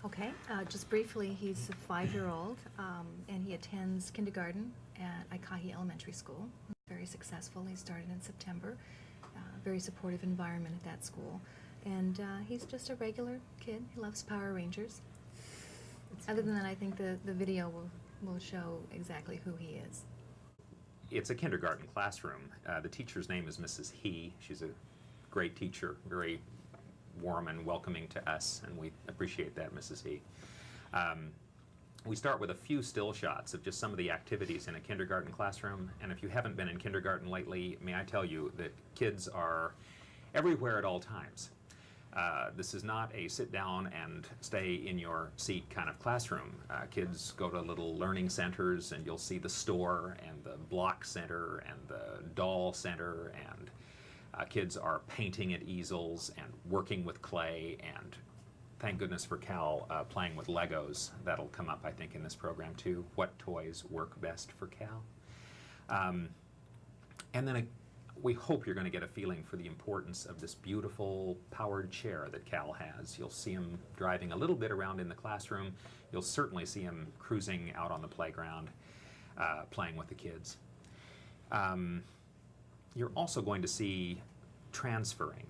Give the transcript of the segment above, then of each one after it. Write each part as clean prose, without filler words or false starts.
Okay, just briefly, he's a 5-year-old, and he attends kindergarten at Aikahi Elementary School. Very successful. He started in September. Very supportive environment at that school. And he's just a regular kid. He loves Power Rangers. Other than that, I think the video will show exactly who he is. It's a kindergarten classroom. The teacher's name is Mrs. He. She's a great teacher, very warm and welcoming to us, and we appreciate that, Mrs. He. We start with a few still shots of just some of the activities in a kindergarten classroom, and if you haven't been in kindergarten lately, may I tell you that kids are everywhere at all times. This is not a sit down and stay in your seat kind of classroom. Kids go to little learning centers, and you'll see the store and the block center and the doll center, and kids are painting at easels and working with clay, and thank goodness for Cal playing with Legos. That'll come up, I think, in this program too. What toys work best for Cal? And then we hope you're going to get a feeling for the importance of this beautiful powered chair that Cal has. You'll see him driving a little bit around in the classroom. You'll certainly see him cruising out on the playground, playing with the kids. You're also going to see transferring.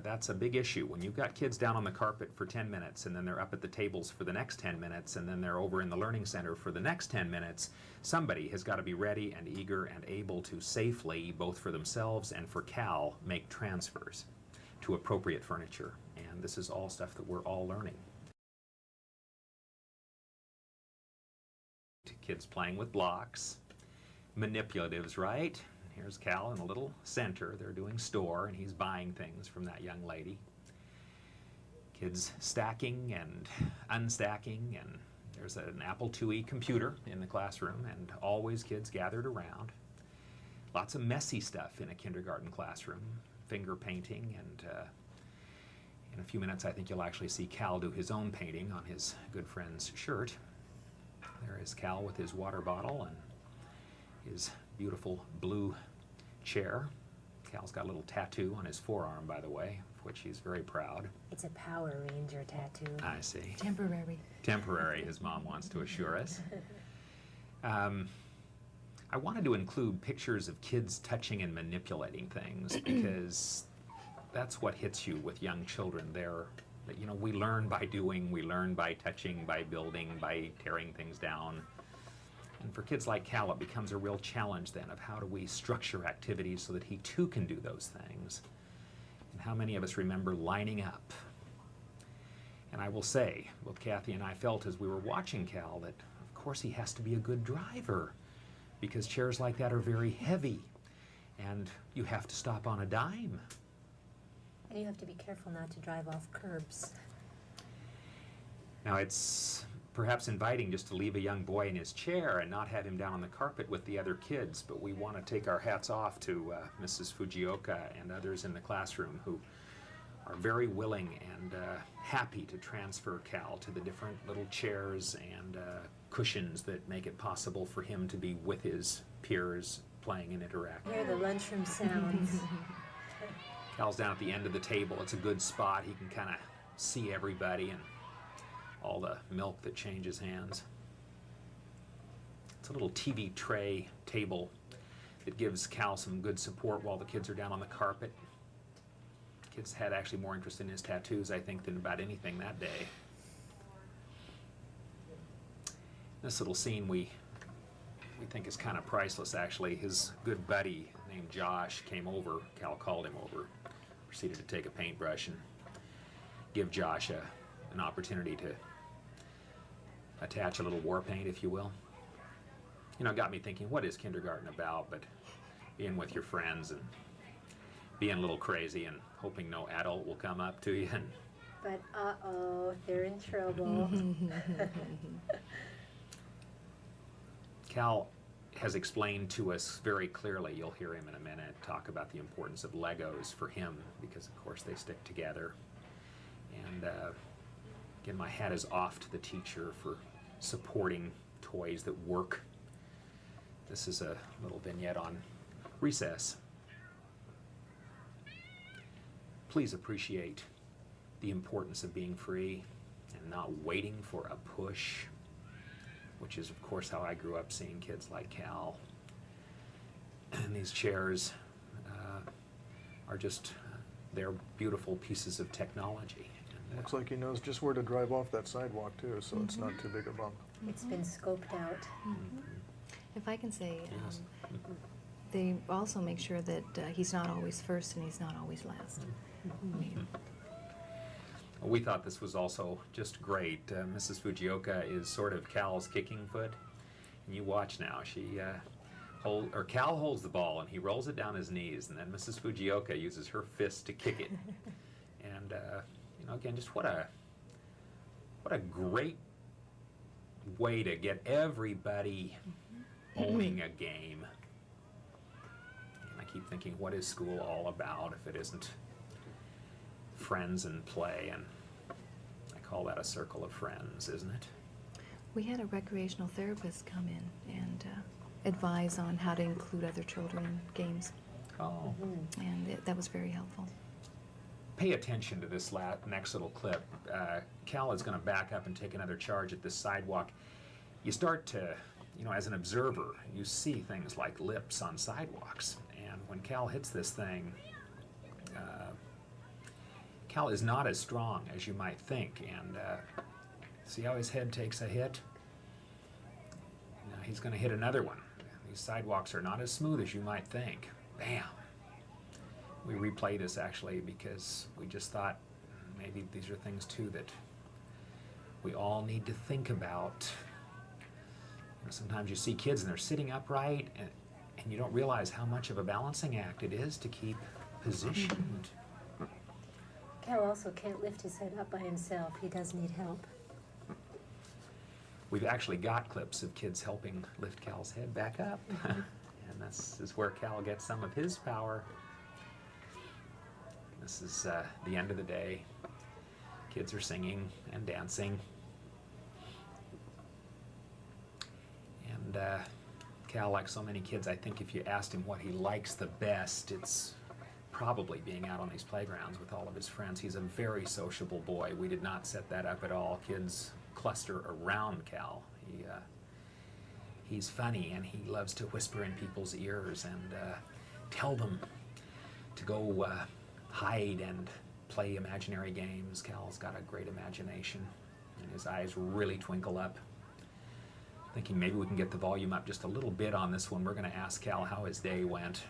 That's a big issue. When you've got kids down on the carpet for 10 minutes and then they're up at the tables for the next 10 minutes and then they're over in the learning center for the next 10 minutes, somebody has got to be ready and eager and able to safely, both for themselves and for Cal, make transfers to appropriate furniture. And this is all stuff that we're all learning. Kids playing with blocks, manipulatives, right? Here's Cal in a little center. They're doing store, and he's buying things from that young lady. Kids stacking and unstacking, and there's an Apple IIe computer in the classroom, and always kids gathered around. Lots of messy stuff in a kindergarten classroom, finger painting, and in a few minutes I think you'll actually see Cal do his own painting on his good friend's shirt. There is Cal with his water bottle and his beautiful blue chair. Cal's got a little tattoo on his forearm, by the way, of which he's very proud. It's a Power Ranger tattoo. I see. Temporary. Temporary, his mom wants to assure us. I wanted to include pictures of kids touching and manipulating things because that's what hits you with young children. You know, we learn by doing, we learn by touching, by building, by tearing things down. And for kids like Cal, it becomes a real challenge then of how do we structure activities so that he too can do those things. And how many of us remember lining up? And I will say, both Kathy and I felt as we were watching Cal that of course he has to be a good driver because chairs like that are very heavy and you have to stop on a dime. And you have to be careful not to drive off curbs. Now it's perhaps inviting just to leave a young boy in his chair and not have him down on the carpet with the other kids, but we want to take our hats off to Mrs. Fujioka and others in the classroom who are very willing and happy to transfer Cal to the different little chairs and cushions that make it possible for him to be with his peers playing and interacting. Hear the lunchroom sounds. Cal's down at the end of the table. It's a good spot. He can kind of see everybody and all the milk that changes hands. It's a little TV tray table that gives Cal some good support while the kids are down on the carpet. Kids had actually more interest in his tattoos, I think, than about anything that day. This little scene we think is kind of priceless, actually. His good buddy named Josh came over. Cal called him over, proceeded to take a paintbrush and give Josh an opportunity to attach a little war paint, if you will. You know, it got me thinking, what is kindergarten about but being with your friends and being a little crazy and hoping no adult will come up to you and But uh-oh, they're in trouble. Cal has explained to us very clearly, you'll hear him in a minute, talk about the importance of Legos for him because of course they stick together. And again, my hat is off to the teacher for supporting toys that work. This is a little vignette on recess. Please appreciate the importance of being free and not waiting for a push, which is, of course, how I grew up seeing kids like Cal. And these chairs are just, they're beautiful pieces of technology. And, Looks like he knows just where to drive off that sidewalk too, so it's not too big a bump. It's been scoped out. If I can say, Yes. they also make sure that he's not always first and he's not always last. I mean, We thought this was also just great. Mrs. Fujioka is sort of Cal's kicking foot. And you watch now, Cal holds the ball and he rolls it down his knees, and then Mrs. Fujioka uses her fist to kick it. And again, just what a great way to get everybody owning a game. And I keep thinking, what is school all about if it isn't friends and play? And I call that a circle of friends, isn't it? we had a recreational therapist come in and advise on how to include other children in games, Oh. and that was very helpful. Pay attention to this next little clip. Cal is going to back up and take another charge at this sidewalk. You start to, as an observer, you see things like lips on sidewalks. And when Cal hits this thing, Cal is not as strong as you might think. And see how his head takes a hit? Now he's going to hit another one. These sidewalks are not as smooth as you might think. Bam! We replay this actually because we just thought maybe these are things too that we all need to think about. Sometimes you see kids and they're sitting upright and you don't realize how much of a balancing act it is to keep positioned. Cal also can't lift his head up by himself. He does need help. We've actually got clips of kids helping lift Cal's head back up. And this is where Cal gets some of his power. This is the end of the day. Kids are singing and dancing. And Cal, like so many kids, I think if you asked him what he likes the best, it's probably being out on these playgrounds with all of his friends. He's a very sociable boy. We did not set that up at all. Kids cluster around Cal. He's funny, and he loves to whisper in people's ears and tell them to go hide and play imaginary games. Cal's got a great imagination, and his eyes really twinkle up. Thinking maybe we can get the volume up just a little bit on this one. We're going to ask Cal how his day went.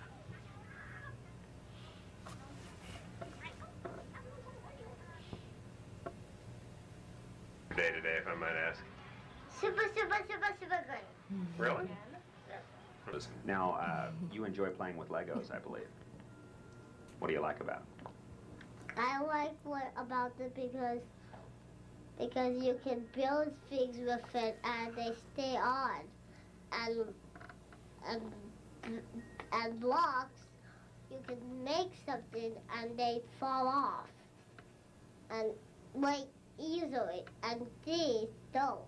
Day today, if I might ask. Super good. Really? Now, you enjoy playing with Legos, I believe. What do you like about it? I like what about it because you can build things with it and they stay on, and blocks you can make something and they fall off, and like easily, and these don't.